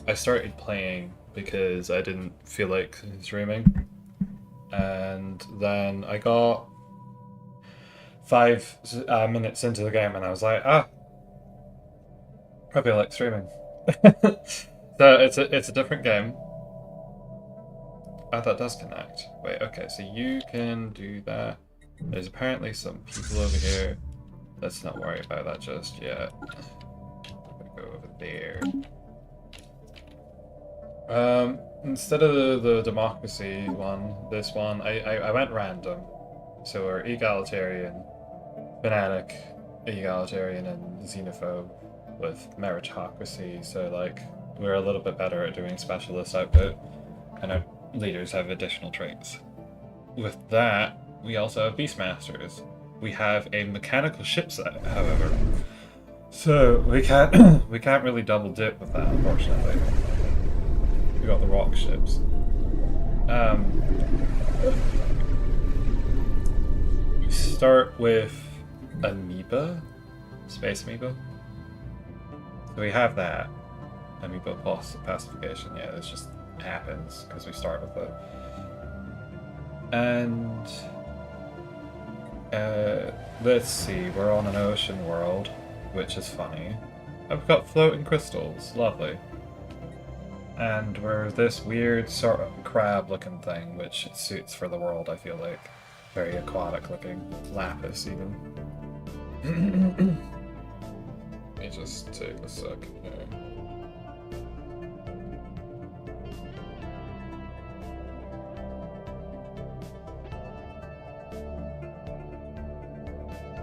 I started playing because I didn't feel like streaming, and then I got 5 minutes into the game, and I was like, probably like streaming. So it's a different game. Oh, that does connect. Wait, okay, so you can do that. There's apparently some people over here. Let's not worry about that just yet. Go over there. Instead of the democracy one, this one, I went random. So we're egalitarian, fanatic, egalitarian, and xenophobe with meritocracy. So like we're a little bit better at doing specialist output, and our leaders have additional traits. With that, we also have Beastmasters. We have a mechanical ship set, however. So we can't we can't really double dip with that, unfortunately. We got the rock ships. We start with Amoeba, Space Amoeba. So we have that. Amoeba pacification, yeah, this just happens because we start with it. And let's see, we're on an ocean world, which is funny. I've got floating crystals, lovely. And we're this weird sort of crab looking thing, which suits for the world, I feel like. Very aquatic looking. Lapis, even. Let me just take a second here.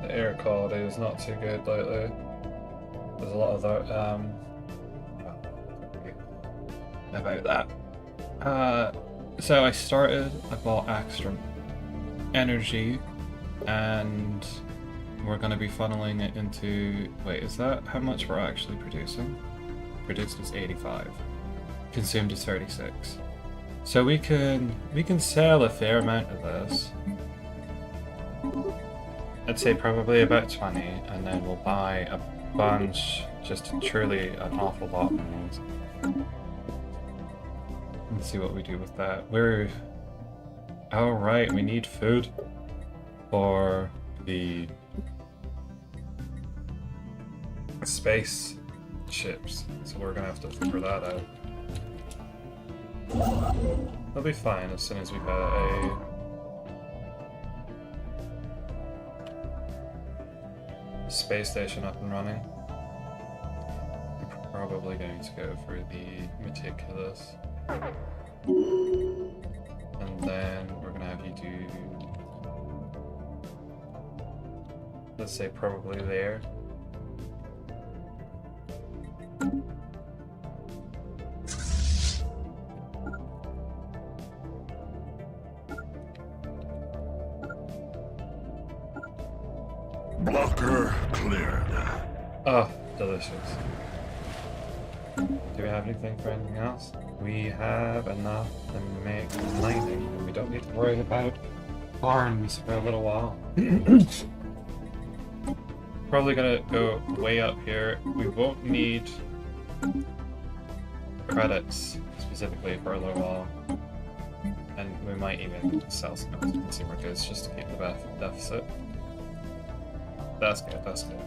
The air quality is not too good lately. There's a lot of that, about that. So I bought extra energy, and we're going to be funneling it into, wait, is that how much we're actually producing? Produced is 85. Consumed is 36. So we can sell a fair amount of this. I'd say probably about 20, and then we'll buy a bunch, just truly an awful lot of things. Let's see what we do with that. Oh right, we need food for the space ships, so we're gonna have to figure that out. That'll be fine as soon as we get a space station up and running. We're probably going to go for the meticulous. And then we're gonna have you do, let's say probably there. Blocker cleared. Oh, delicious. Do we have anything for anything else? We have enough to make mining, and we don't need to worry about farms for a little while. Probably gonna go way up here. We won't need credits specifically for a little while. And we might even sell some consumer goods just to keep the deficit. That's good, that's good.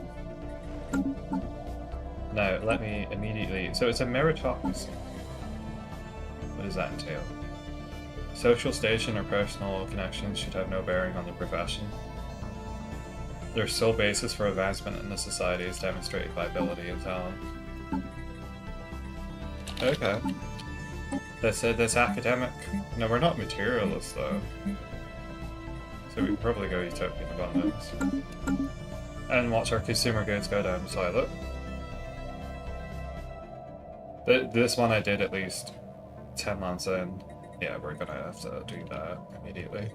Now, let me immediately... So it's a meritocracy. What does that entail? Social station or personal connections should have no bearing on the profession. Their sole basis for advancement in the society is demonstrated by ability and talent. Okay. This academic... No, we're not materialists, though. So we can probably go utopian abundance. And watch our consumer goods go down slightly. This one I did at least 10 months in. Yeah, we're gonna have to do that immediately.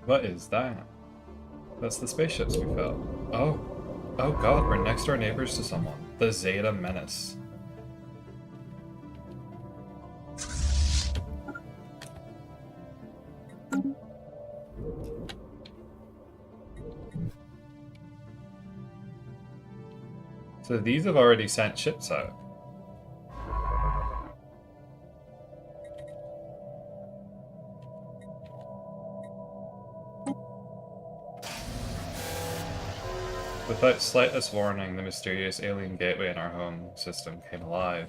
What is that? That's the spaceships we felt. Oh. Oh god, we're next door neighbors to someone. The Zeta Menace. So these have already sent ships out. Without slightest warning, the mysterious alien gateway in our home system came alive.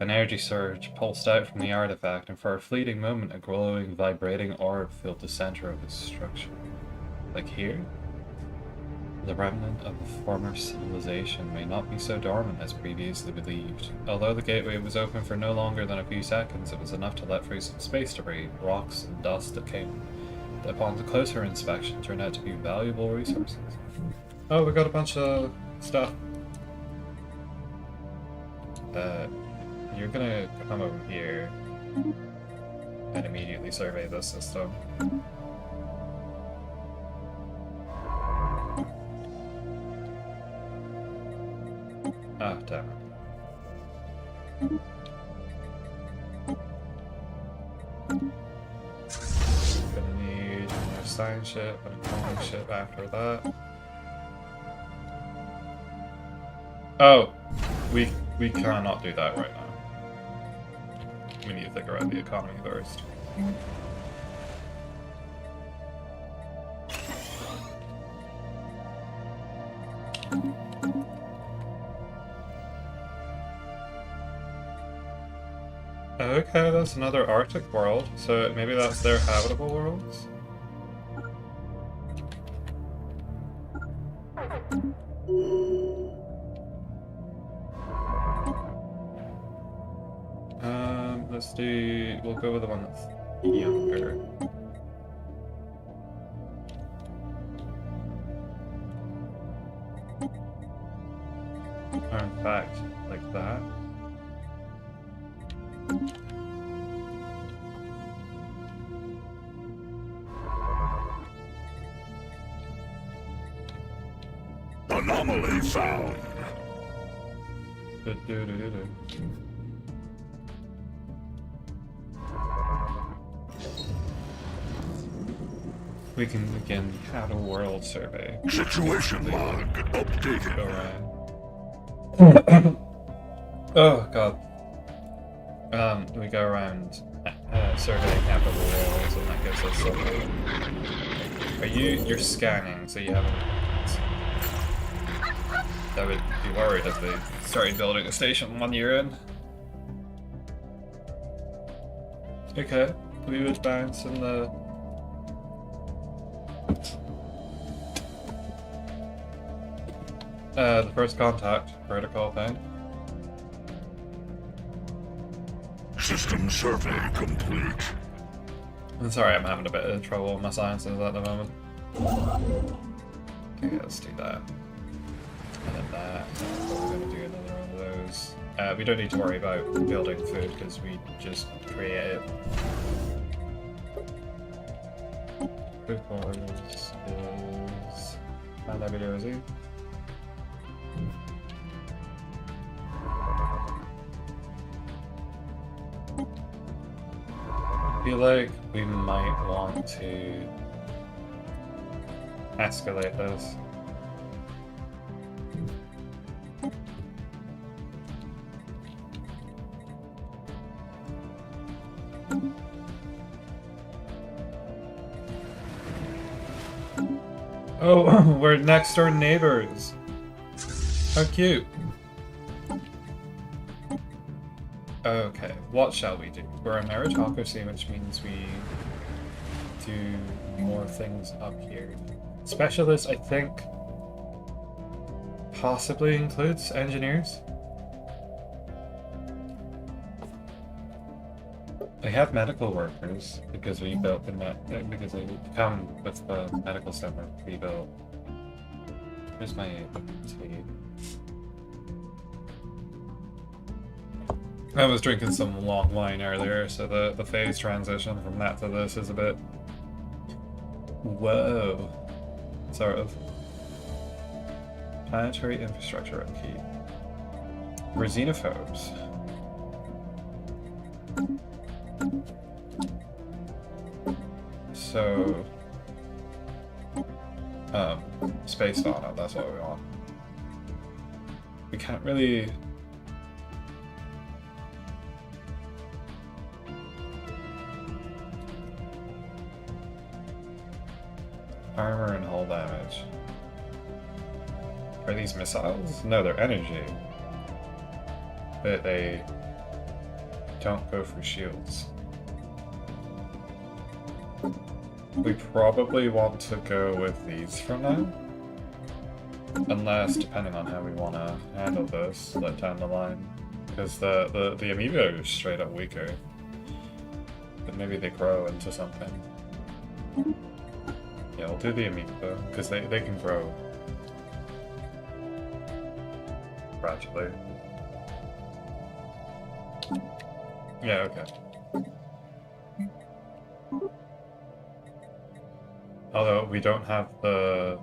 An energy surge pulsed out from the artifact, and for a fleeting moment, a glowing, vibrating orb filled the center of its structure. Like here? The remnant of a former civilization may not be so dormant as previously believed. Although the gateway was open for no longer than a few seconds, it was enough to let through some space debris, rocks, and dust that came, that upon the closer inspection, turned out to be valuable resources. Oh, we got a bunch of stuff. You're gonna come over here and immediately survey this system. Ah, damn it. Gonna need another science ship and a common ship after that. Oh, we cannot do that right now. We need to figure out the economy first. Okay, that's another Arctic world, so maybe that's their habitable worlds? We'll go with the one that's younger. Or in fact, like that. Anomaly found. We can begin the Outer World survey. Situation log updated. Go around. Oh god. We go around surveying habitable worlds, and that gives us something. You're scanning, so you haven't. I would be worried if they started building a station 1 year in. Okay, we would bounce in the. The first contact protocol thing. System survey complete. I'm sorry, I'm having a bit of trouble with my sciences at the moment. Okay, let's do that. And then that. We're going to do another one of those. We don't need to worry about building food because we just create it. Food quarters is. Found that video, is he? I feel like we might want to escalate this. Oh, we're next door neighbors. How cute. Okay, what shall we do? We're a meritocracy, which means we do more things up here. Specialist, I think, possibly includes engineers. We have medical workers because we built the because they come with the medical center we built. Here's my tea. I was drinking some long wine earlier, so the phase transition from that to this is a bit. Whoa. Sort of. Planetary infrastructure upkeep. We're xenophobes. So, space fauna, that's what we want. We can't really... Armor and hull damage. Are these missiles? No, they're energy. But they don't go for shields. We probably want to go with these for now. Unless, depending on how we want to handle this, down the line. Because the amiibo is straight up weaker. But maybe they grow into something. Yeah, we'll do the amiibo, because they can grow. Gradually. Yeah, okay. Although we don't have the...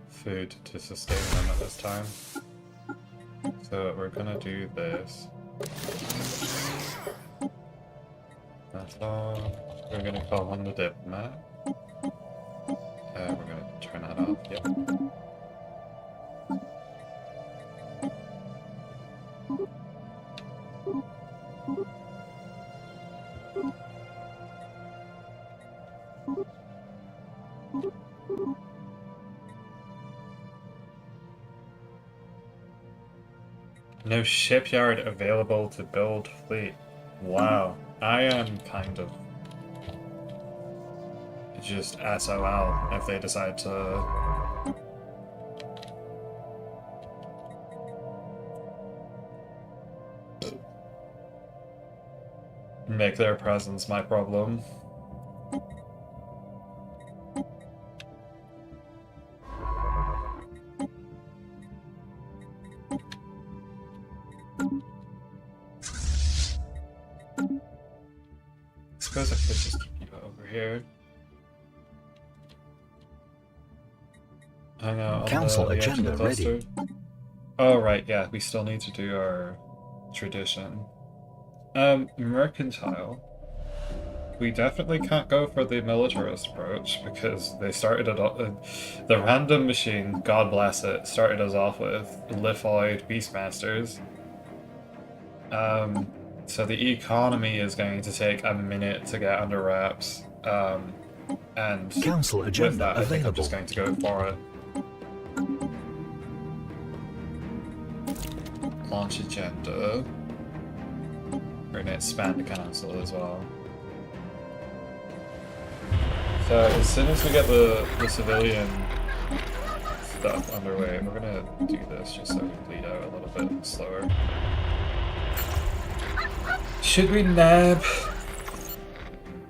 food to sustain them at this time. So we're gonna do this. That's all. We're gonna call on the diplomat. We're gonna turn that off, yep. No shipyard available to build fleet. Wow, I am kind of just SOL if they decide to make their presence my problem. I suppose I could just keep you over here. Hang out on Council the edge of the agenda ready. cluster. Oh right, yeah, we still need to do our tradition. Mercantile. We definitely can't go for the militarist approach because they started it off. The random machine, God bless it, started us off with lithoid beastmasters. So the economy is going to take a minute to get under wraps. And Council with agenda that, I think I'm available. just going to go for it. Launch agenda. We're going to expand the council as well. So as soon as we get the civilian stuff underway, we're going to do this just so we bleed out a little bit slower. Should we nab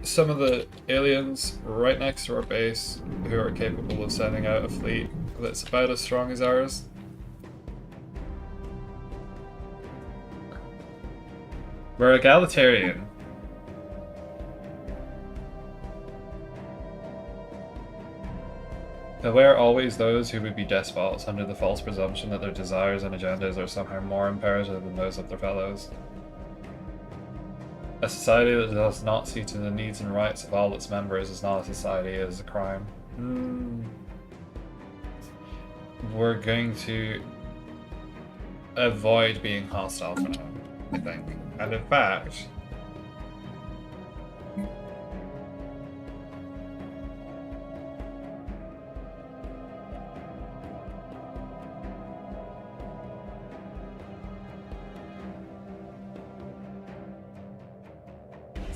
some of the aliens right next to our base who are capable of sending out a fleet that's about as strong as ours? We're egalitarian. Aware always those who would be despots under the false presumption that their desires and agendas are somehow more imperative than those of their fellows. A society that does not see to the needs and rights of all its members is not a society, it is a crime. We're going to avoid being hostile for now, I think. And in fact,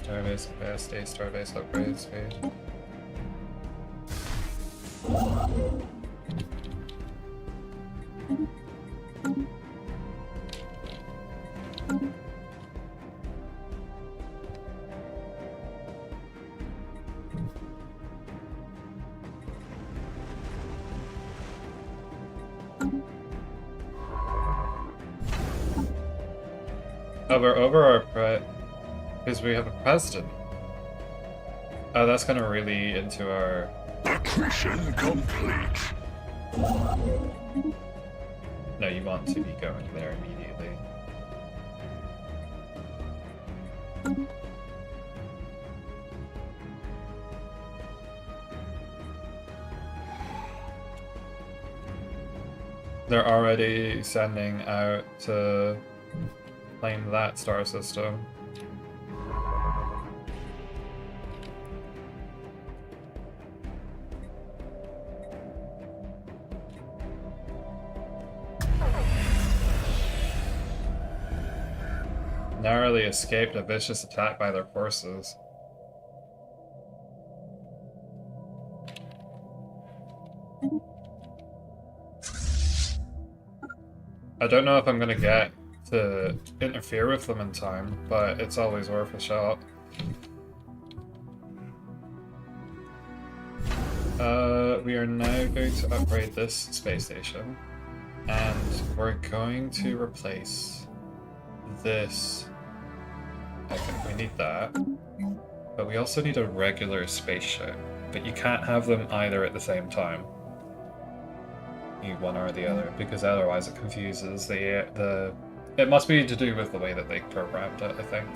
Starbase capacity, Starbase upgrade speed. Oh, we're over our because we have a president. Oh, that's gonna really into our... Accretion complete. No, you want to be going there immediately. They're already sending out to claim that star system. Narrowly escaped a vicious attack by their forces. I don't know if I'm gonna get to interfere with them in time, but it's always worth a shot. We are now going to upgrade this space station, and we're going to replace this. I think we need that, but we also need a regular spaceship, but you can't have them either at the same time. You need one or the other, because otherwise it confuses the... It must be to do with the way that they programmed it, I think.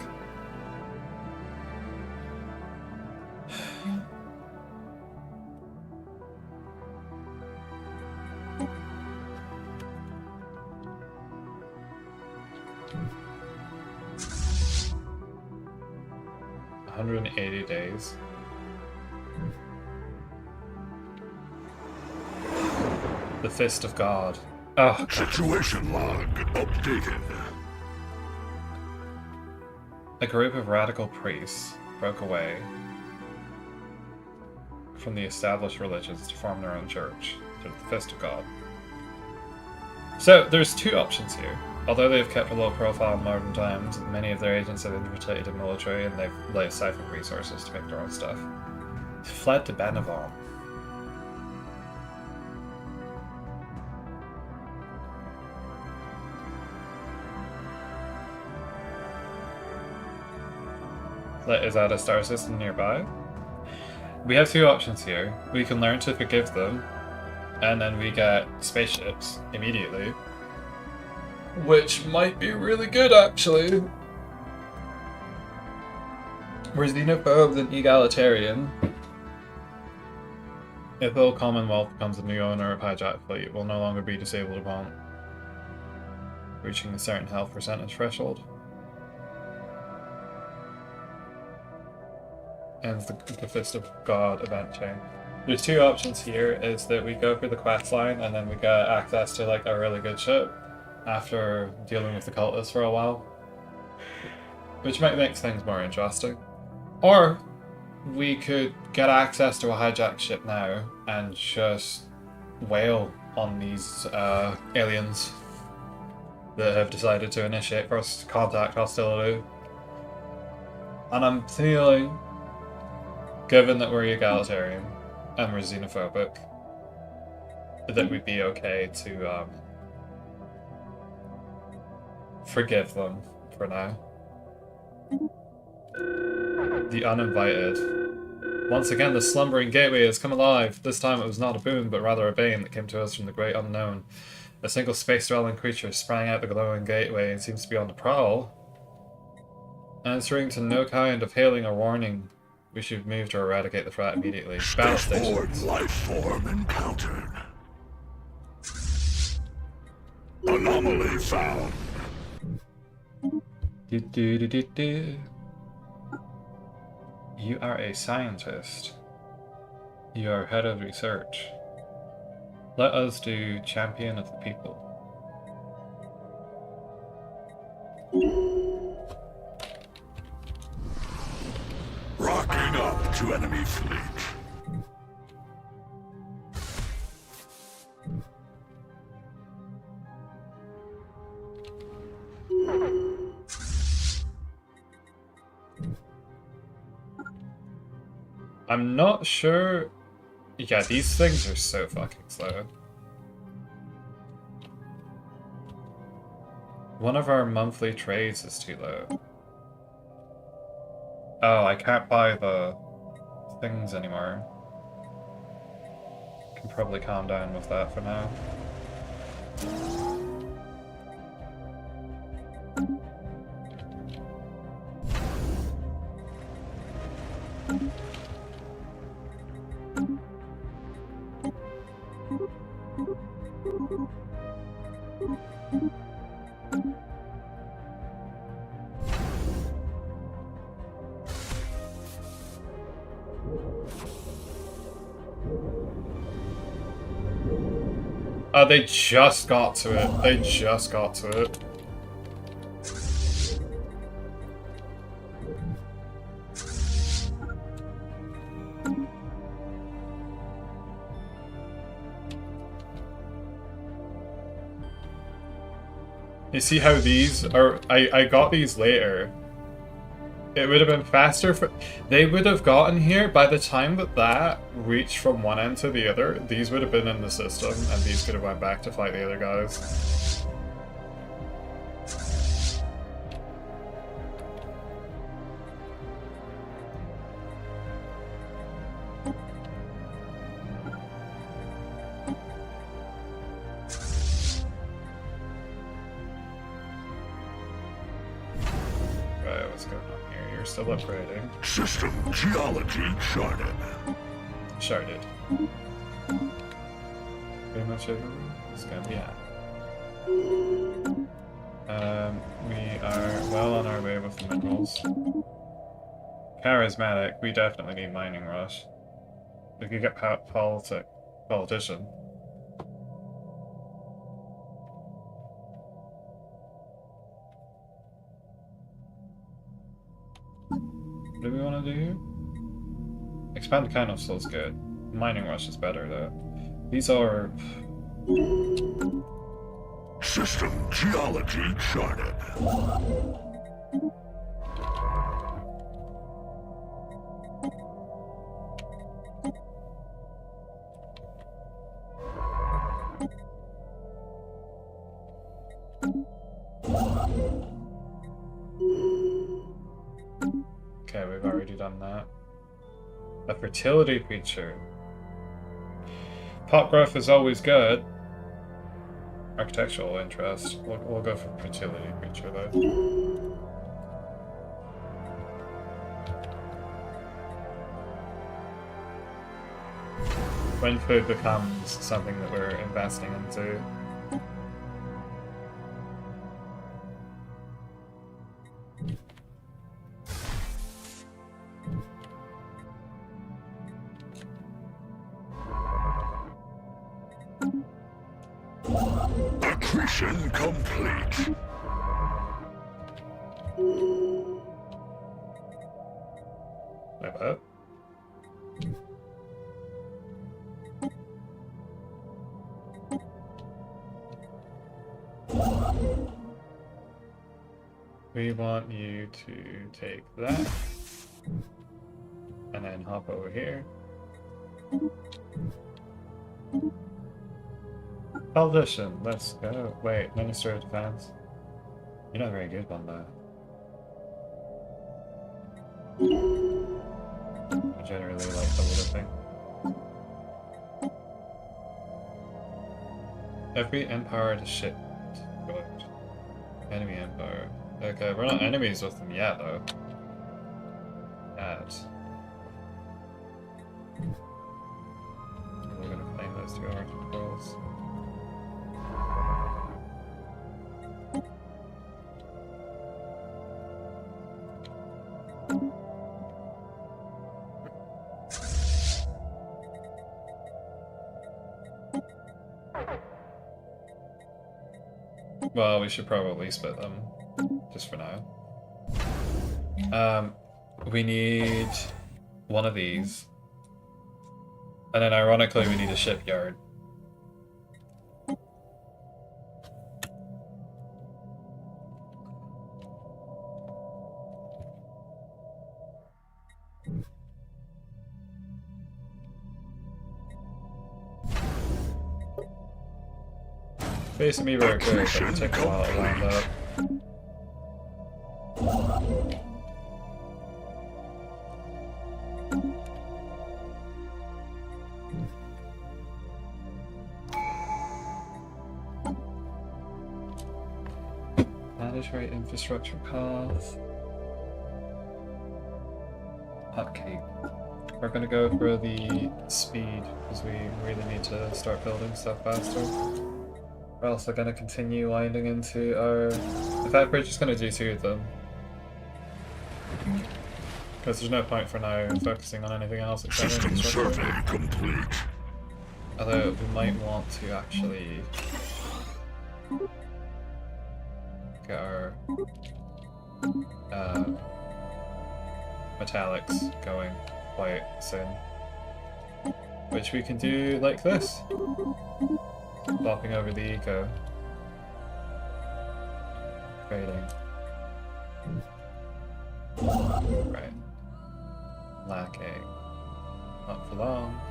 $180 days. The Fist of God. Oh, Situation log updated. a group of radical priests broke away from the established religions to form their own church, the Fist of God. So, there's two options here. Although they've kept a low profile in modern times, many of their agents have infiltrated the military and they've siphoned resources to make their own stuff. Fled to Beneval. Is that a star system nearby? We have two options here. We can learn to forgive them, and then we get spaceships immediately. Which might be really good, actually. We're xenophobes and egalitarian. If the Commonwealth becomes a new owner of hijacked fleet, it will no longer be disabled upon reaching a certain health percentage threshold. Ends the Fist of God event chain. There's two options here, is that we go for the quest line and then we get access to like a really good ship after dealing with the cultists for a while, which might make things more interesting. Or we could get access to a hijacked ship now and just wail on these aliens that have decided to initiate first contact hostility. And I'm feeling, given that we're egalitarian and we're xenophobic, that we'd be okay to forgive them for now. The Uninvited. Once again, the slumbering gateway has come alive. This time it was not a boon, but rather a bane that came to us from the great unknown. A single space-dwelling creature sprang out the glowing gateway and seems to be on the prowl. Answering to no kind of hailing or warning, we should move to eradicate the threat immediately. Battle stations. Life form encountered. Anomaly found. You are a scientist. You are head of research. Let us do champion of the people. Rocking up to enemy fleet. I'm not sure. Yeah, these things are so fucking slow. One of our monthly trades is too low. Oh, I can't buy the things anymore. Can probably calm down with that for now. They just got to it. They just got to it. You see how these are... I got these later. It would have been faster for... They would have gotten here by the time that reached from one end to the other. These would have been in the system, and these could have went back to fight the other guys. Right, what's going on here? You're still upgrading. System geology charted. Sharded. Pretty much it. It's gonna be we are well on our way with the minerals. Charismatic, we definitely need mining rush. We could get politician. What do we want to do here? Expand Council is good. Mining rush is better though. These are... System geology charted. Okay, we've already done that. A fertility feature. Pot growth is always good. Architectural interest. We'll go for fertility feature though. When food becomes something that we're investing into. Accretion complete. Like that. We want you to take that and then hop over here. Politician, let's go. Wait, Minister of Defense. You're not very good on that. I generally like the little thing. Every empowered ship. Good. Enemy empire. Okay, we're not enemies with them yet, though. Yet. We're gonna claim those two articles. Well, we should probably split them, just for now. We need one of these. And then ironically we need a shipyard. Facing me very good, but it'll take a while to land up. Mandatory infrastructure costs. Upkeep. We're gonna go for the speed because we really need to start building stuff faster. We're also going to continue winding into our... In fact, we're just going to do two of them. Because there's no point for now focusing on anything else except System survey infrastructure. complete. Although we might want to actually get our metallics going quite soon. Which we can do like this. Flopping over the eco. Trading. Right. Lacking. Not for long.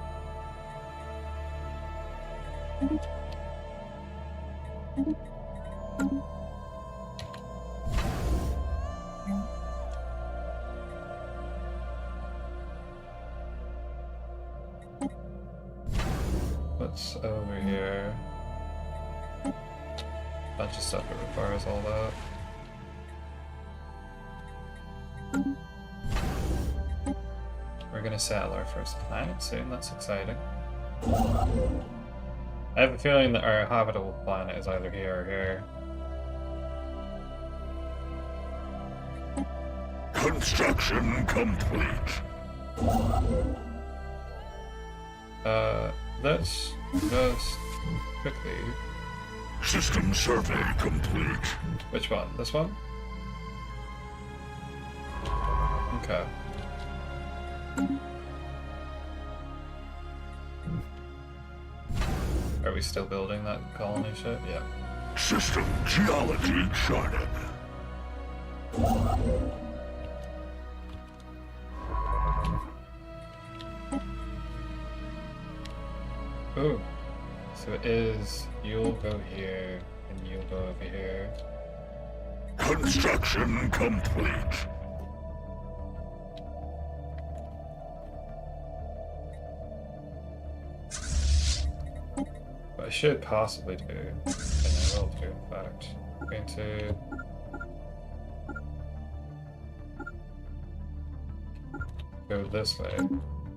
What's over here? Bunch of stuff that requires all that. We're gonna settle our first planet soon, that's exciting. I have a feeling that our habitable planet is either here or here. Construction complete. Let's just quickly... System survey complete. Which one? This one? Okay. Are we still building that colony ship? Yeah. System geology charted. Ooh. So it is, you'll go here, and you'll go over here. Construction complete. What I should possibly do, and I will do in fact, I'm going to... go this way.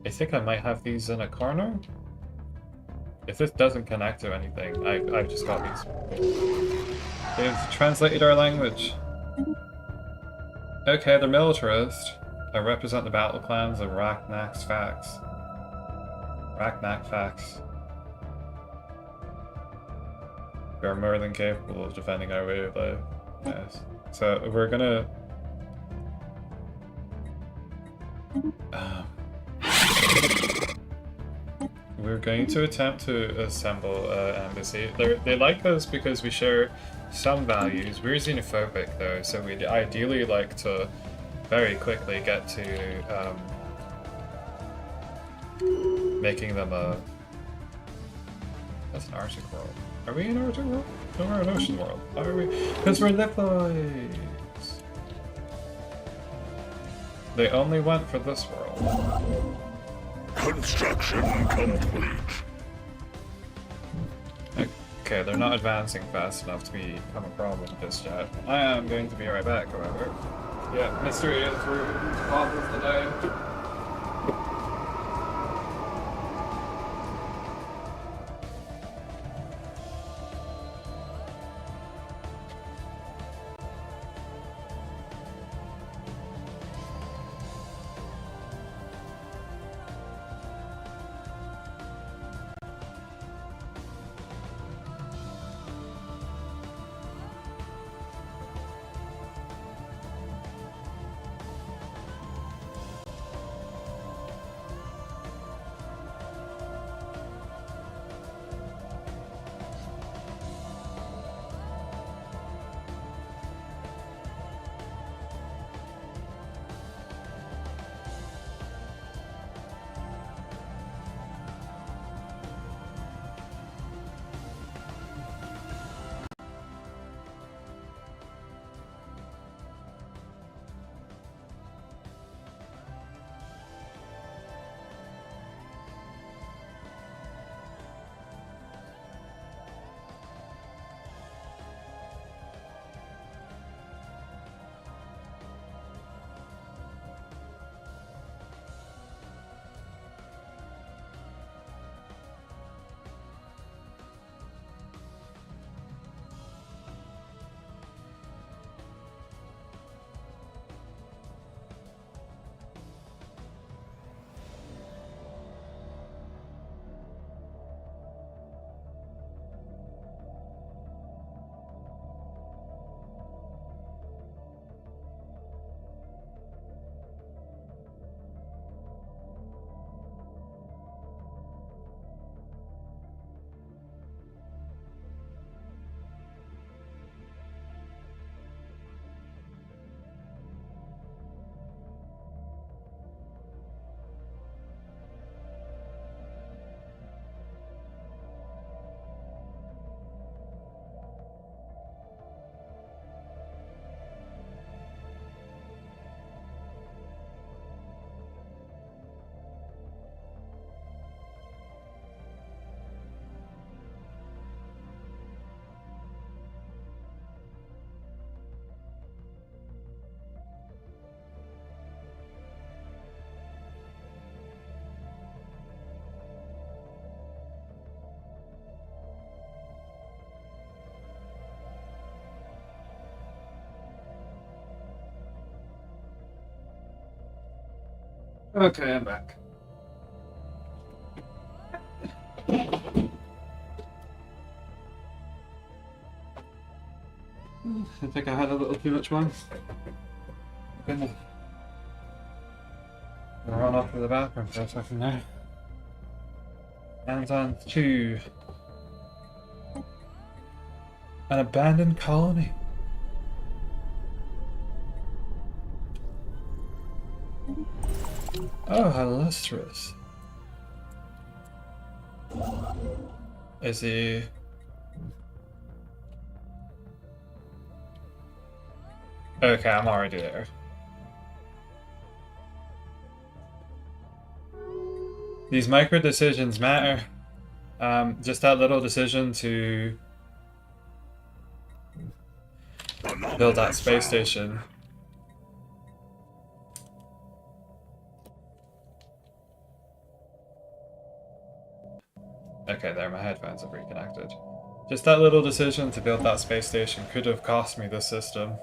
I think I might have these in a corner? If this doesn't connect to anything, I've just got these. They've translated our language. Okay, they're militarist. I represent the battle clans of Raknak's Fax. Raknak Fax. We are more than capable of defending our way of life. Yes. So we're gonna... we're going to attempt to assemble an embassy. They like us because we share some values. We're xenophobic though, so we'd ideally like to very quickly get to making them a... That's an Arctic world. Are we in an Arctic world? No, we're an ocean world. Why are we? Because we're Liploids! They only went for this world. Construction complete. Okay, they're not advancing fast enough to become a problem just yet. I am going to be right back, however. Yeah, mystery is through problems today. Okay, I'm back. I think I had a little too much wine. Gonna run off to the bathroom for a second now. And on to an abandoned colony. Oh, how lustrous. Is he... Okay, I'm already there. These micro decisions matter. Just that little decision to build that space station. Okay, there, my headphones have reconnected. Just that little decision to build that space station could have cost me this system.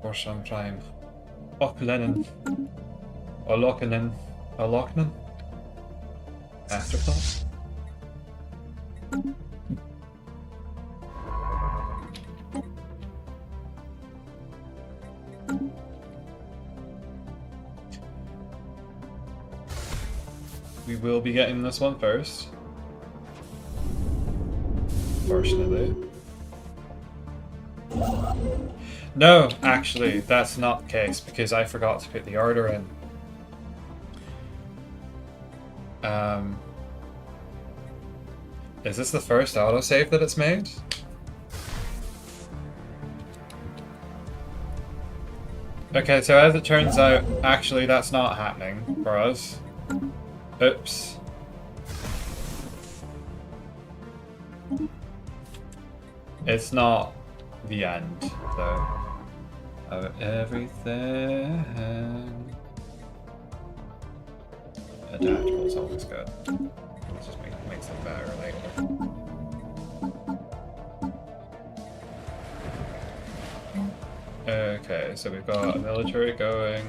For some time. Ochlenin. Or Lochenen. Or Lochenen? Afterthought? We will be getting this one first. Fortunately. No, actually, that's not the case because I forgot to put the order in. Is this the first autosave that it's made? Okay, so as it turns out, actually that's not happening for us. Oops. It's not the end, though, of everything. Adaptable is always good. It just makes it better later. Okay, so we've got a military going.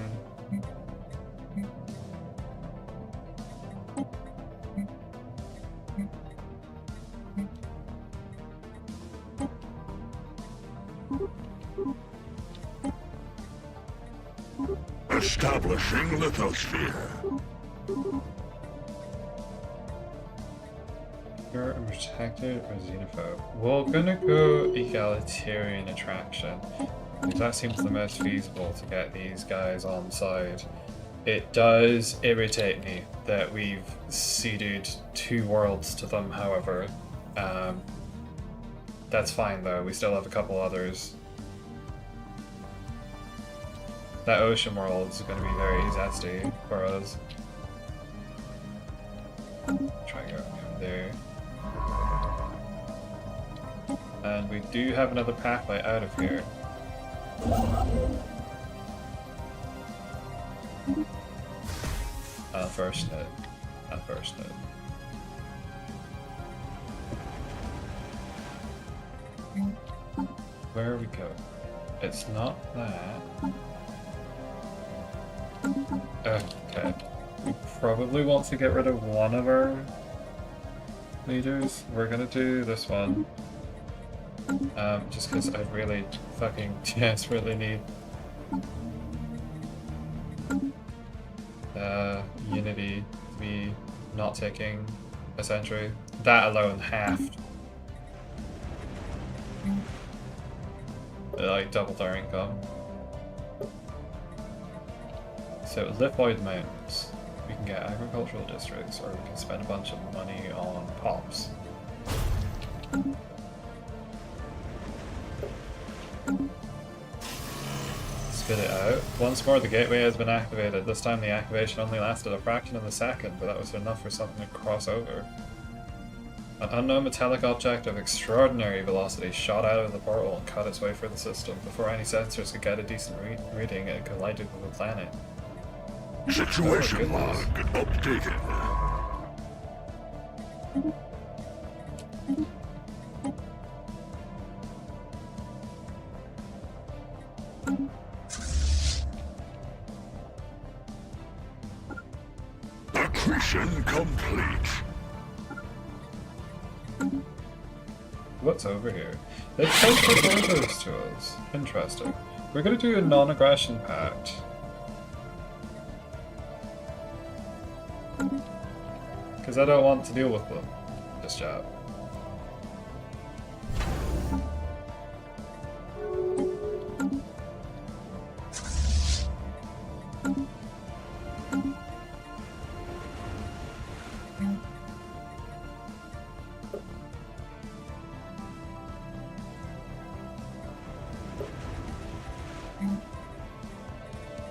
Establishing lithosphere. You're protected or xenophobe? We're gonna go egalitarian attraction, because that seems the most feasible to get these guys on side. It does irritate me that we've ceded 2 worlds to them, however. That's fine though, we still have a couple others. That ocean world is going to be very zesty for us. Try going over there. And we do have another pathway out of here. First hit. First hit. Where we go? It's not that. Okay. We probably want to get rid of one of our leaders. We're gonna do this one. Just because I really fucking desperately need Unity to be not taking a century. That alone halved. Like doubled our income. So Lithoid Mountains, we can get agricultural districts, or we can spend a bunch of money on pops. Spit it out. Once more, the gateway has been activated. This time the activation only lasted a fraction of a second, but that was enough for something to cross over. An unknown metallic object of extraordinary velocity shot out of the portal and cut its way through the system. Before any sensors could get a decent reading, it collided with the planet. Situation log updated. Accretion complete. What's over here? They chose to throw those to us. Interesting. We're gonna do a non-aggression pact. Because I don't want to deal with them just yet.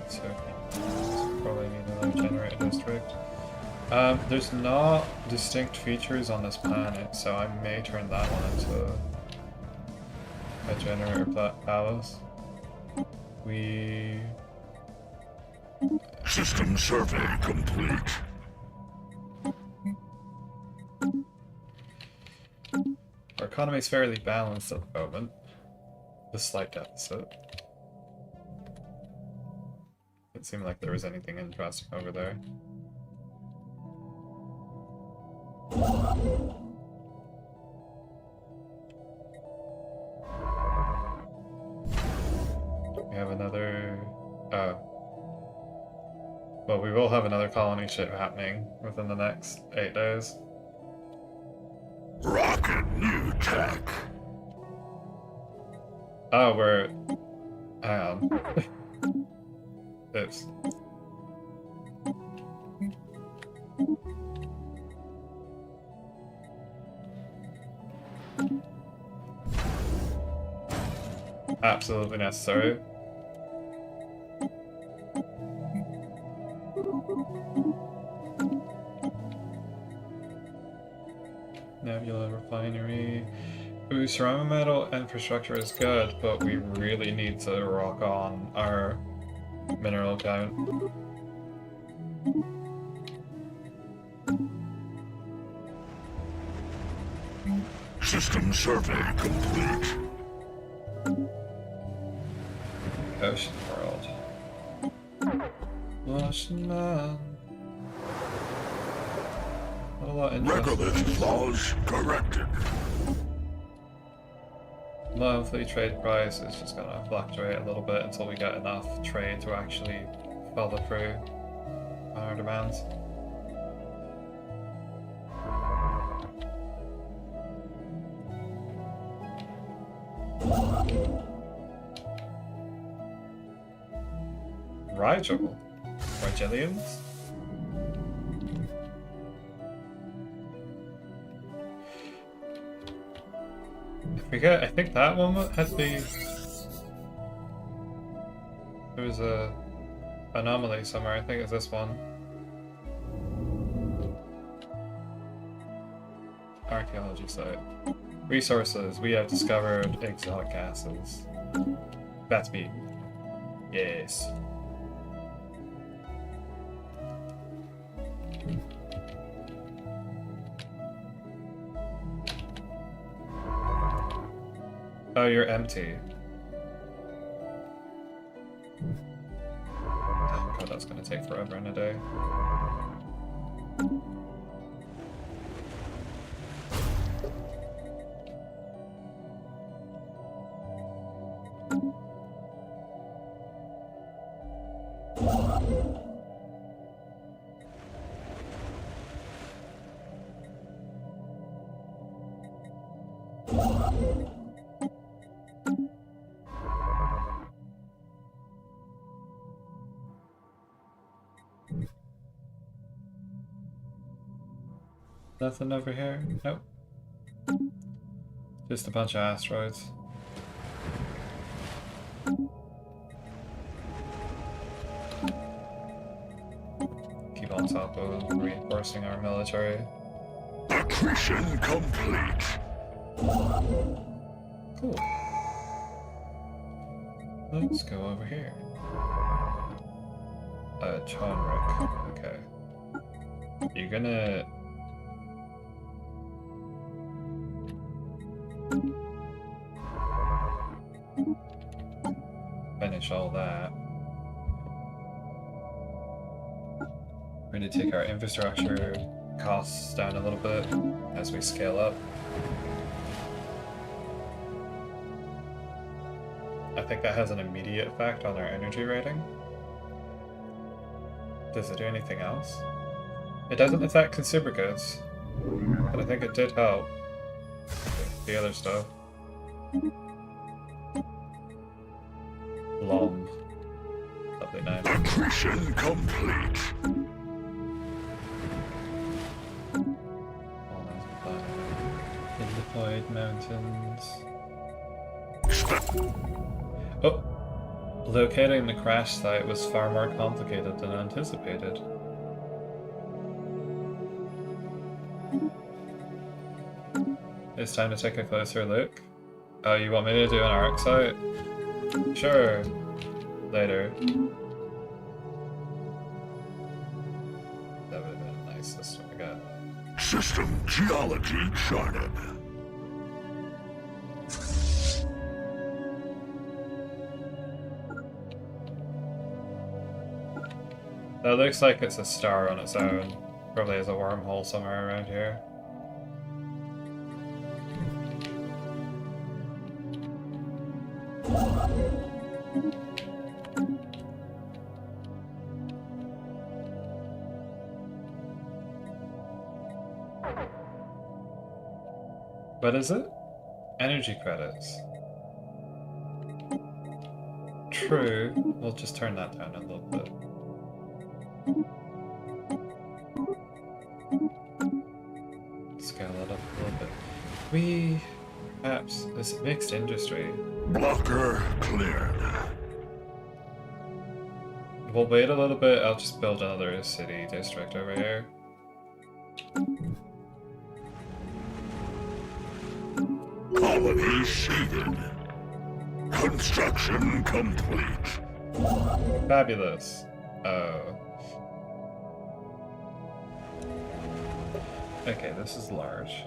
So, probably need another generator district. There's not distinct features on this planet, so I may turn that one into a generator palace. System survey complete. Our economy is fairly balanced at the moment. A slight deficit. Didn't seem like there was anything interesting over there. We have another... well, we will have another colony ship happening within the next 8 days. Rocket new tech. Oh, we're... hang on. Oops. Absolutely necessary. Nebula refinery. Ooh, ceramic metal infrastructure is good, but we really need to rock on our mineral count. System survey complete. Ocean world. Ocean man. Not a lot interesting. Regolith flaws corrected. Monthly trade price is just gonna fluctuate a little bit until we get enough trade to actually follow through on our demands. Rigel? Rigelians? I think that one had the... There was a anomaly somewhere, I think it's this one. Archaeology site. Resources, we have discovered exotic gases. That's me. Yes. Oh, you're empty. Oh god, that's gonna take forever in a day. Nothing over here? Nope. Just a bunch of asteroids. Keep on top of reinforcing our military. Accretion complete. Cool. Let's go over here. Chonrick. Okay. You're gonna... finish all that. We're going to take our infrastructure costs down a little bit as we scale up. I think that has an immediate effect on our energy rating. Does it do anything else? It doesn't affect consumer goods, but I think it did help the other stuff. Long. Lovely name. Accretion complete. Deployed mountains. Oh! Locating the crash site was far more complicated than anticipated. It's time to take a closer look. Oh, you want me to do an arc site? Sure. Later. That would have been a nice system to get. System geology charted. That looks like it's a star on its own. Probably has a wormhole somewhere around here. What is it? Energy credits. True. We'll just turn that down a little bit. Scale it up a little bit. We... perhaps this mixed industry. Blocker cleared. We'll wait a little bit, I'll just build another city district over here. Colony seeded. Construction complete. Fabulous. Oh. Okay, this is large.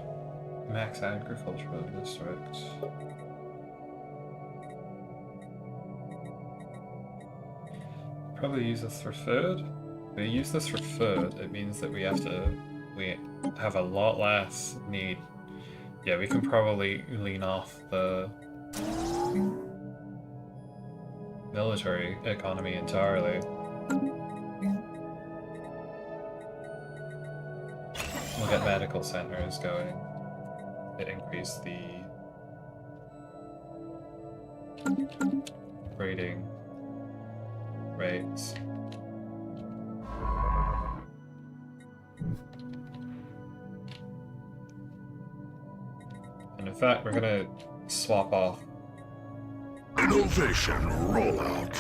Max agricultural district. Probably use this for food. If we use this for food, it means that we have a lot less need. Yeah, we can probably lean off the military economy entirely. We'll get medical centers going. It increase the breeding rates. And in fact, we're gonna swap off Innovation rollout.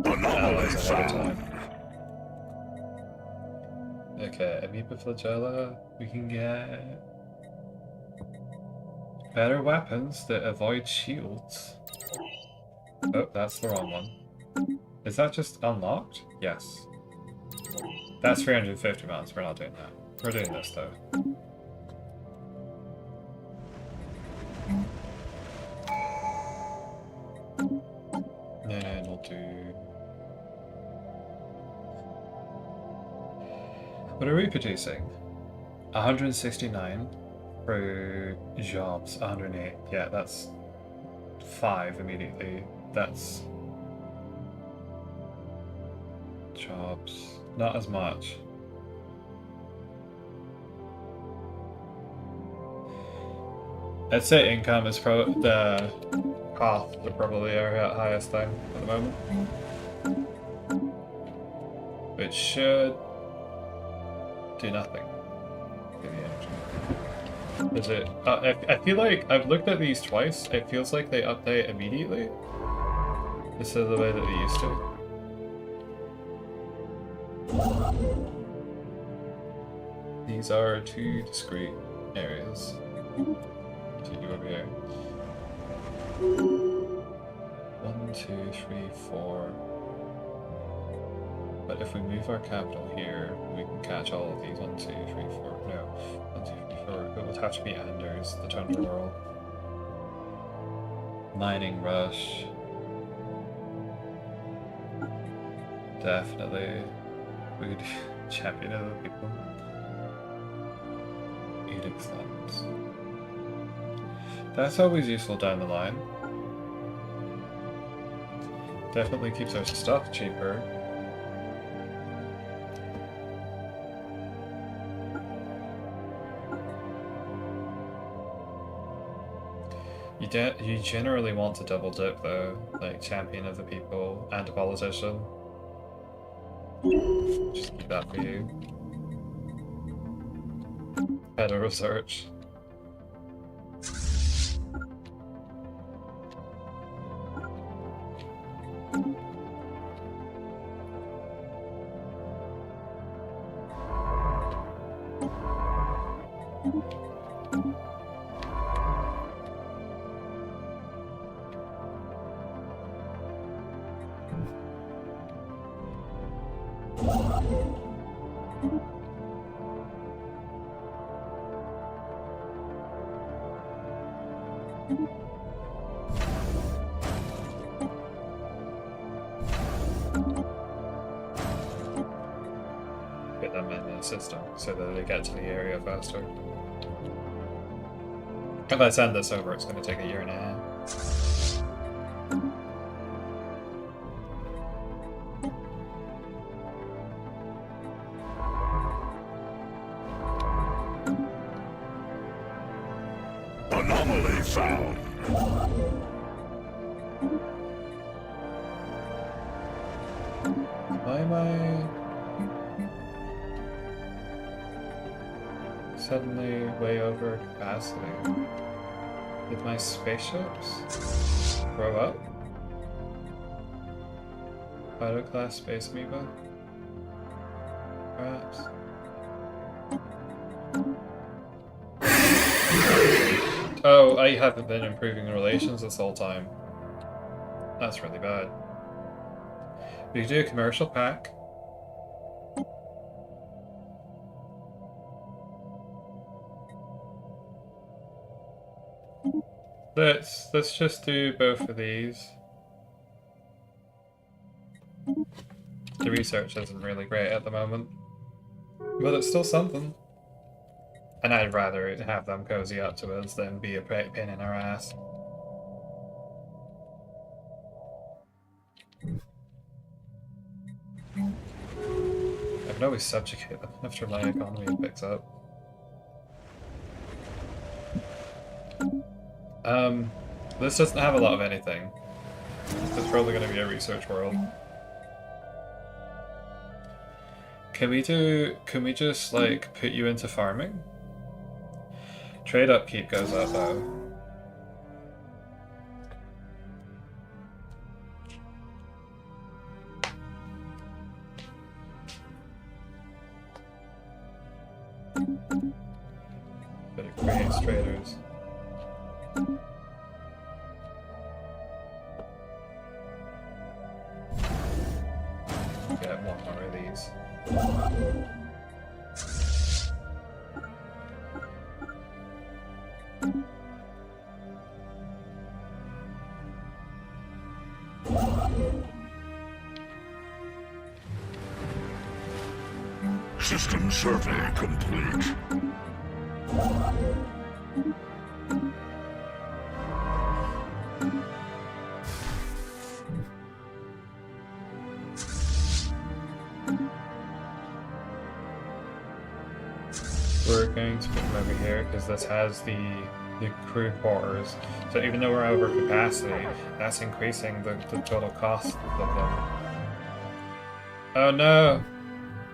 Anomaly allies ahead of found. time. Okay, amoeba flagella. We can get better weapons that avoid shields. Oh, that's the wrong one. Is that just unlocked? Yes. That's 350 mounts. We're not doing that. We're doing this though. And we'll do... What are we producing? 169 for jobs, 108. Yeah, that's 5 immediately. That's jobs. Not as much. I'd say income is probably the costs are probably our highest thing at the moment. Which should do nothing. Give me energy. Is it? I feel like I've looked at these twice. It feels like they update immediately instead of the way that they used to. These are 2 discrete areas. To do over here. 1, 2, 3, 4. But if we move our capital here, we can catch all of these. 1, 2, 3, 4. No. 1, 2, 3, 4. It will have to be Anders, the Tundra World. Mining rush. Definitely. We could champion other people. Edict lands. That's always useful down the line. Definitely keeps our stuff cheaper. You generally want to double dip though, like champion of the people and a politician. Just keep that for you. Better research. Get them in the system so that they get to the area faster. If I send this over, it's going to take a year and a half. Anomaly found. Why am I suddenly way over capacity? Did my spaceships grow up? Auto-class space amoeba? Perhaps? Oh, I haven't been improving relations this whole time. That's really bad. We could do a commercial pack. Let's just do both of these. The research isn't really great at the moment, but it's still something. And I'd rather have them cozy up to us than be a pain in our ass. I can always subjugate them after my economy picks up. This doesn't have a lot of anything. It's probably going to be a research world. Can we just like put you into farming? Trade upkeep goes up though. But it creates traders. Get one more of these. System survey complete. We're going to put them over here because this has the crew quarters. So even though we're over capacity, that's increasing the total cost of them. Oh no!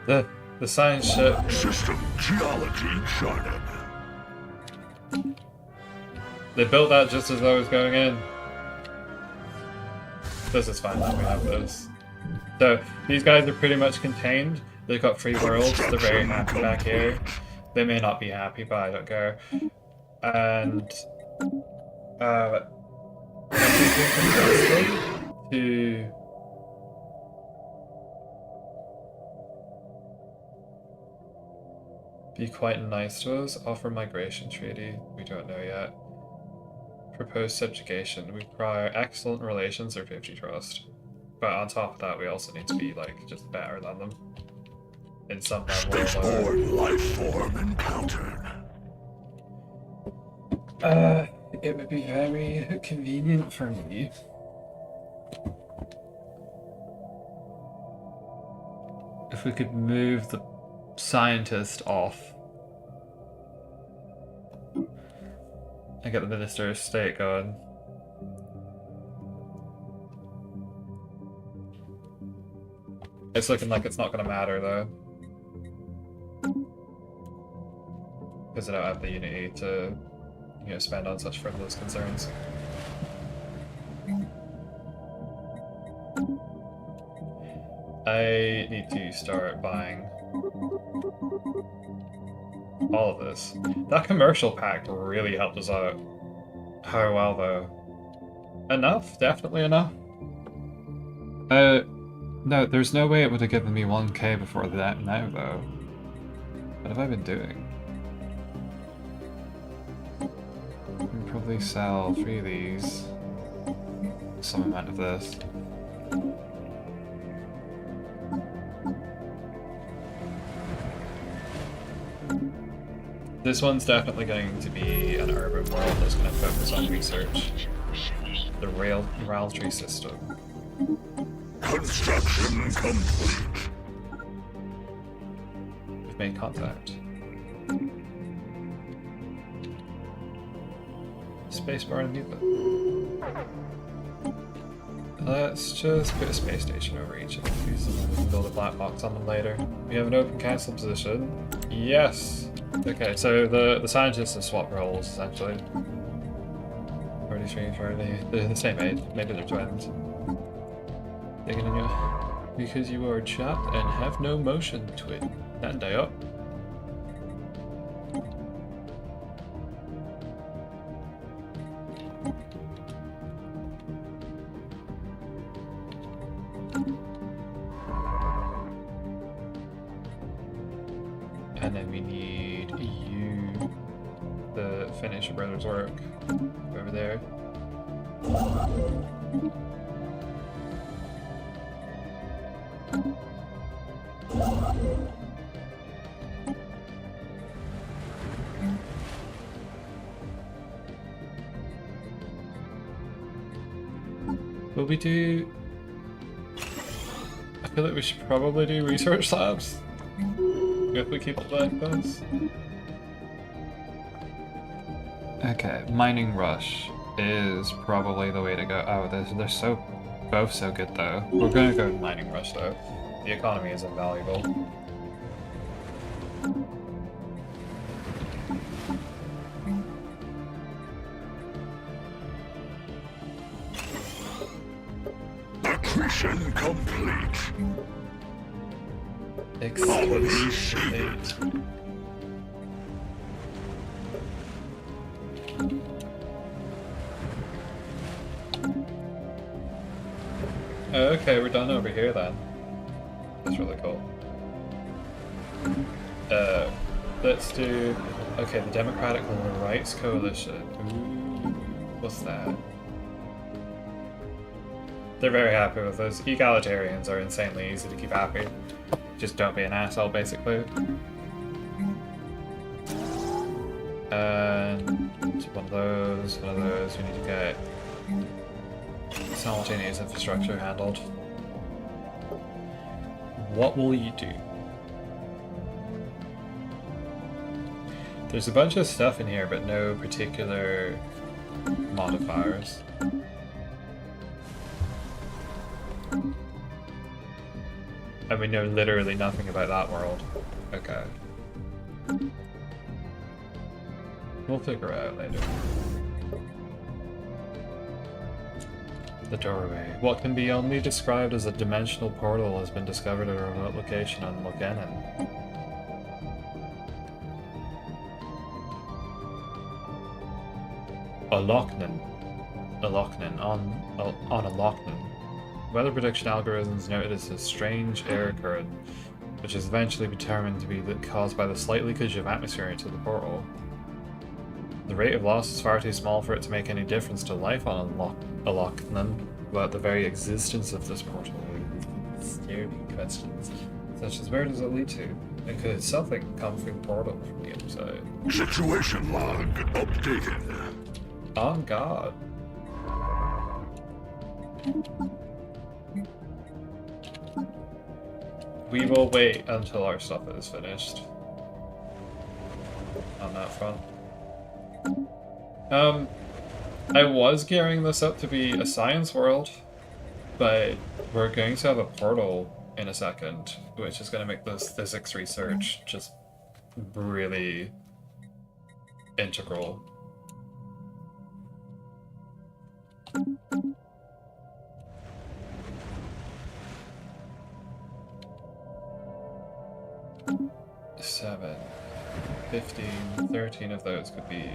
The science ship. System geology charted. They built that just as I was going in. This is fine that we have this. So these guys are pretty much contained. They've got free worlds. They're very happy back here. They may not be happy, but I don't care. And to be quite nice to us. Offer migration treaty. We don't know yet. Propose subjugation. We require excellent relations or 50 trust. But on top of that, we also need to be like just better than them in some level. Spaceborne life form encountered. It would be very convenient for me if we could move the scientist off and get the Minister of State going. It's looking like it's not going to matter though, because I don't have the unity to, you know, spend on such frivolous concerns. I need to start buying all of this. That commercial pack really helped us out. How well though? Enough? Definitely enough. No, there's no way it would have given me 1k before that now though. What have I been doing? I can probably sell 3 of these. Some amount of this. This one's definitely going to be an urban world that's going to focus on research. The railtree system. Construction complete. We've made contact. Spacebar and Nuba. Let's just put a space station over each of these and then we can build a black box on them later. We have an open council position. Yes! Okay, so the scientists have swapped roles essentially. 33, 40. They're the same age. Maybe they're twins. Digging in you. Because you are chapped and have no motion to it. Stand up. And then we need you to finish your brother's work over there. Will we do... I feel like we should probably do research labs if we keep it like this. Okay, mining rush is probably the way to go. Oh, they're both so good though. We're gonna go mining rush though. The economy is invaluable. Accretion complete. Excellent. Okay, we're done over here then. That's really cool. Let's do... Okay, the Democratic Rights Coalition. Ooh, what's that? They're very happy with us. Egalitarians are insanely easy to keep happy. Just don't be an asshole, basically. And one of those, we need to get simultaneous infrastructure handled. What will you do? There's a bunch of stuff in here, but no particular modifiers. And we know literally nothing about that world. Okay. We'll figure it out later. The doorway. What can be only described as a dimensional portal has been discovered at a remote location on Logenin. Aloknin on Aloknin. Weather prediction algorithms noted as a strange air current, which is eventually determined to be caused by the slight leakage of atmosphere into the portal. The rate of loss is far too small for it to make any difference to life on Aloknin, about the very existence of this portal with disturbing questions, such as where does it lead to? And could something come through the portal from the inside? Situation log updated. On guard. We will wait until our stuff is finished on that front. I was gearing this up to be a science world, but we're going to have a portal in a second, which is going to make this physics research just really integral. Seven, 15, 13 of those could be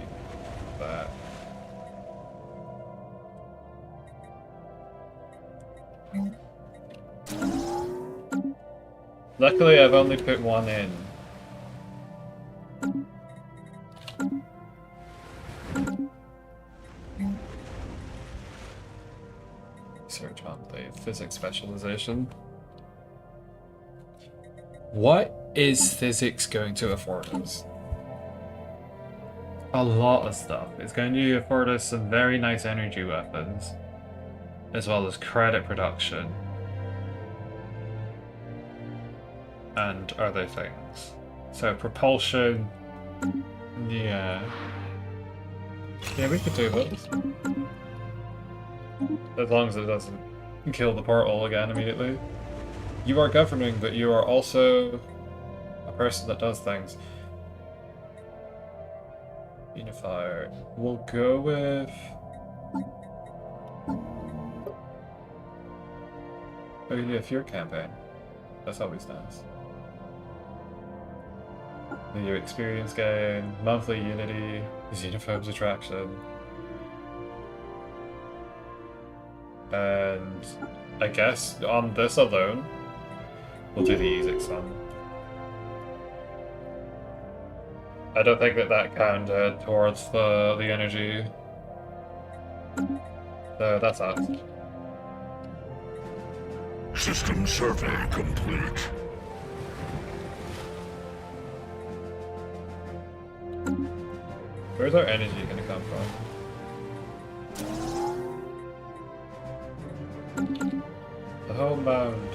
that. Luckily, I've only put one in. Search on the physics specialization. What is physics going to afford us? A lot of stuff. It's going to afford us some very nice energy weapons, as well as credit production and other things. So propulsion, yeah, we could do this. As long as it doesn't kill the portal again immediately. You are governing, but you are also a person that does things. Unifier. We'll go with... Oh yeah, Fear Campaign. That's always nice. Your experience gain, monthly unity, Xenophobes attraction. And I guess on this alone, we'll do the Ezix one. I don't think that counted towards the energy. So that's that. System survey complete. Where's our energy gonna come from? The homebound.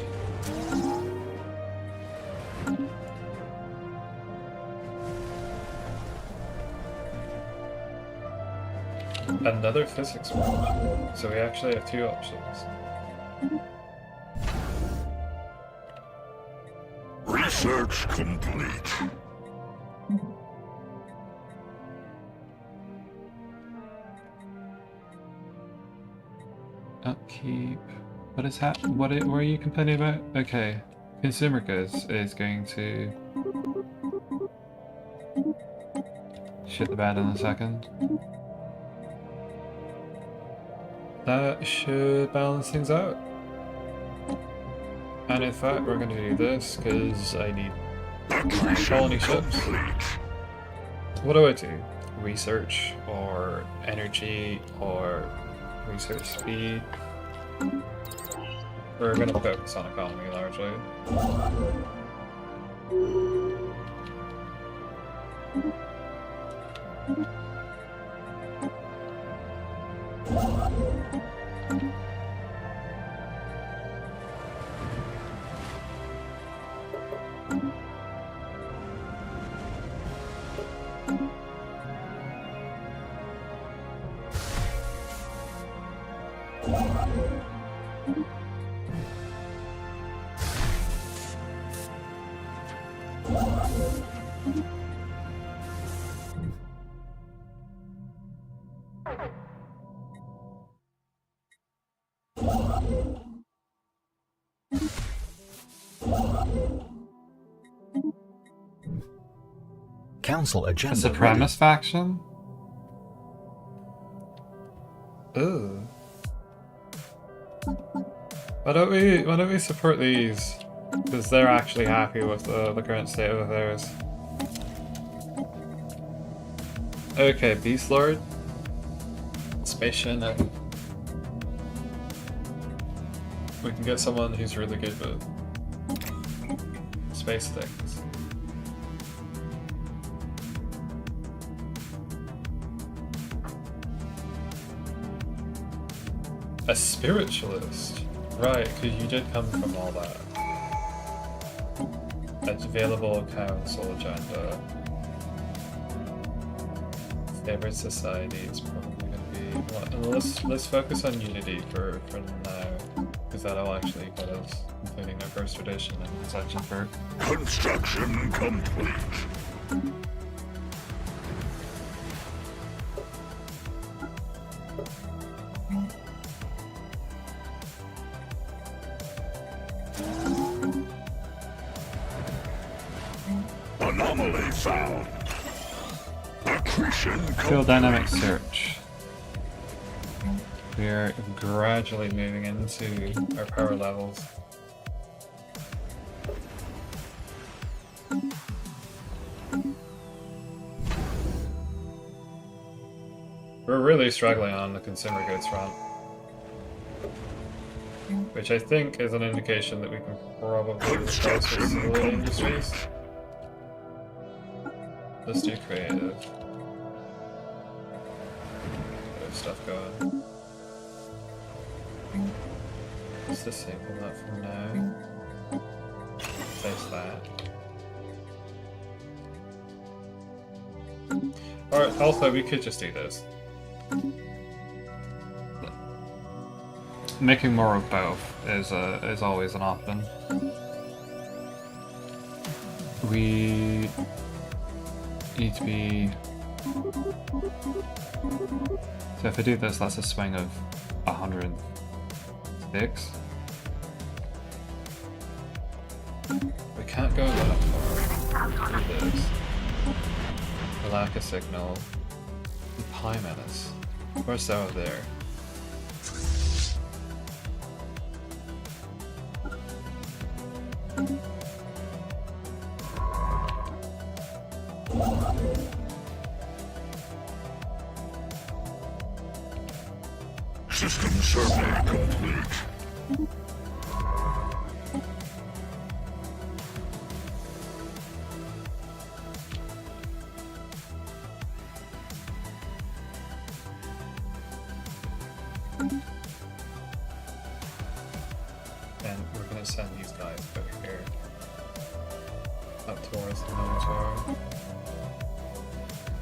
Another physics world. So we actually have two options. Research complete. Upkeep. What is what are you complaining about? Okay. Consumer goods is going to shit the bed in a second. That should balance things out. And in fact, we're going to do this because I need colony ships. What do I do? Research or energy or research speed? We're going to focus on economy largely. Council agenda. A supremacist faction? Ooh. Why don't we support these? Because they're actually happy with the current state of affairs. Okay, Beast Lord. Space Shin. we can get someone who's really good with space things. A spiritualist, right? Because you did come from all that. Available council agenda. Favorite society is probably going to be. Well, let's focus on unity for now, because that'll actually get us completing our first tradition in section for. Construction complete. Anomaly found. Accretion Field dynamic search. We are gradually moving into our power levels. We're really struggling on the consumer goods front, which I think is an indication that we can probably replace facility industries. Let's do creative. Bit of stuff going. Let's disable that for now. Place that. Or also we could just do this. Making more of both is always an option. We need to be. So if I do this, that's a swing of 106. We can't go that far. Do this. The lack of signal. The Pie Menace. Where's that over there? System survey complete. And we're gonna send these guys over here. Up towards the Minotaur.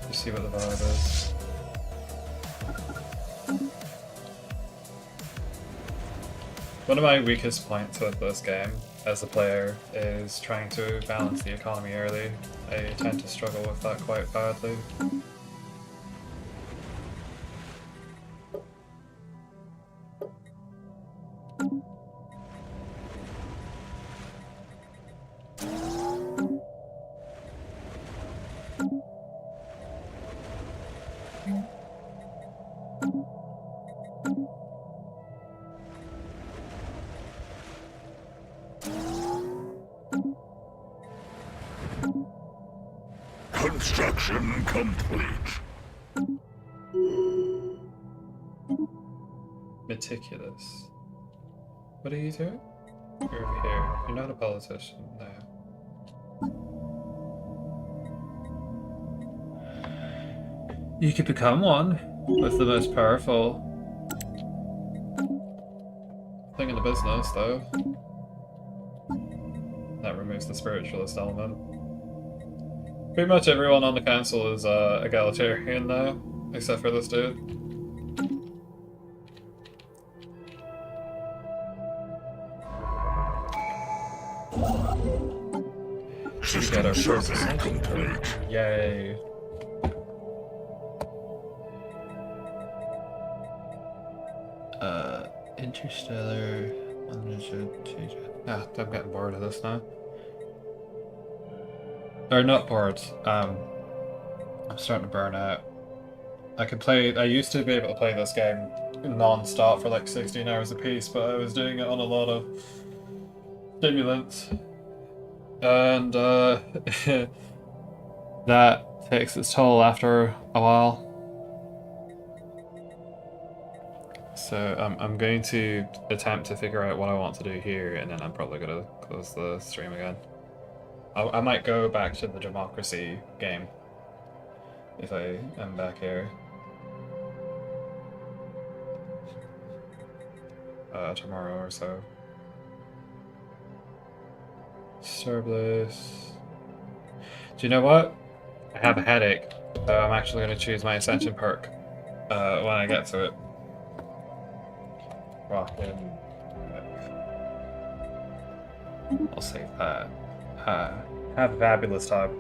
To see what the vibe is. One of my weakest points with this game, as a player, is trying to balance the economy early. I tend to struggle with that quite badly. Construction complete. Meticulous. What are you doing? You're over here. You're not a politician now. You could become one with the most powerful thing in the business, though. That removes the spiritualist element. Pretty much everyone on the council is egalitarian now, except for this dude. We got our first ascension complete. Yay. Interstellar. Ah, I'm getting bored of this now. Or not bored. I'm starting to burn out. I used to be able to play this game non-stop for like 16 hours a piece, but I was doing it on a lot of stimulants. And that takes its toll after a while. So I'm going to attempt to figure out what I want to do here, and then I'm probably gonna close the stream again. I might go back to the democracy game if I am back here tomorrow or so. Starblaze. Do you know what? I have a headache, so I'm actually going to choose my Ascension perk when I get to it. Rockin'. I'll save that. Have a fabulous time.